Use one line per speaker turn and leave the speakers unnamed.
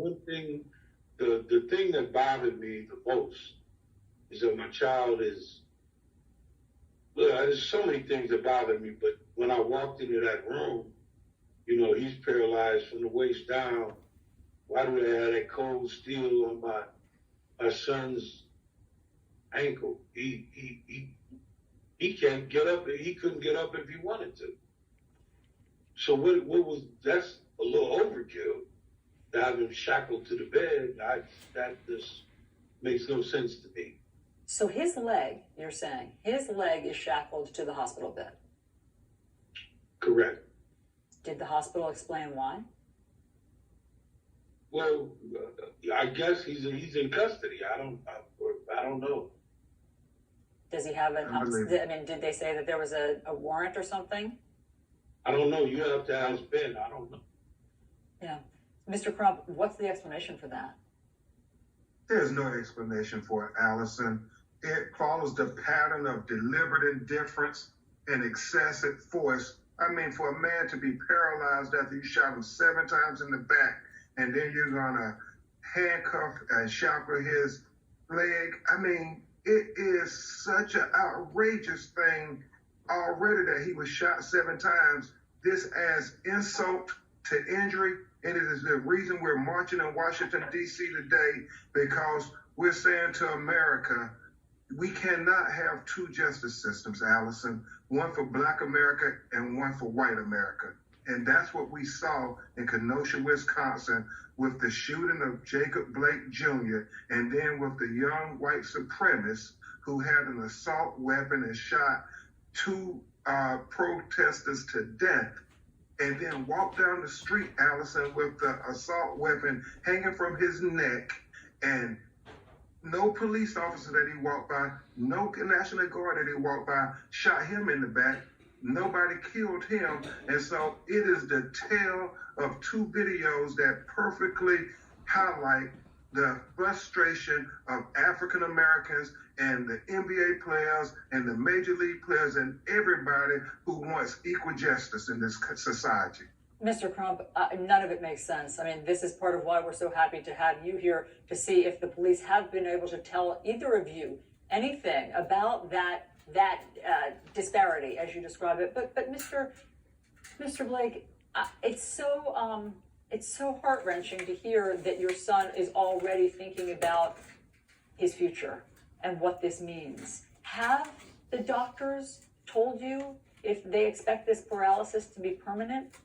one thing, the thing that bothered me the most is that my child is, well, there's so many things that bother me, but when I walked into that room, you know, he's paralyzed from the waist down. Why do they have that cold steel on my son's ankle? He can't get up. He couldn't get up if he wanted to. So what was, that's a little overkill to have him shackled to the bed. That just makes no sense to me.
So his leg, you're saying, his leg is shackled to the hospital bed?
Correct.
Did the hospital explain why?
Well, I guess he's in custody. I don't know.
Does he have did they say that there was a warrant or something?
I don't know. You have to ask Ben. I don't know.
Yeah. Mr. Crump, what's the explanation for that?
There's no explanation for it, Allison. It follows the pattern of deliberate indifference and excessive force. I mean, for a man to be paralyzed after you shot him 7 times in the back, and then you're gonna handcuff and shackle his leg. I mean, it is such an outrageous thing already that he was shot 7 times. This adds insult to injury, and it is the reason we're marching in Washington, D.C. today, because we're saying to America, we cannot have 2 justice systems, Allison, one for Black America and one for white America. And that's what we saw in Kenosha, Wisconsin, with the shooting of Jacob Blake Jr., and then with the young white supremacist who had an assault weapon and shot 2 protesters to death, and then walked down the street, Allison, with the assault weapon hanging from his neck, and no police officer that he walked by, no National Guard that he walked by, shot him in the back. Nobody killed him. And so it is the tale of 2 videos that perfectly highlight the frustration of African Americans and the NBA players and the major league players and everybody who wants equal justice in this society.
Mr. Crump, none of it makes sense. I mean, this is part of why we're so happy to have you here to see if the police have been able to tell either of you anything about that disparity, as you describe it. But Mr. Blake, it's so heart-wrenching to hear that your son is already thinking about his future and what this means. Have the doctors told you if they expect this paralysis to be permanent?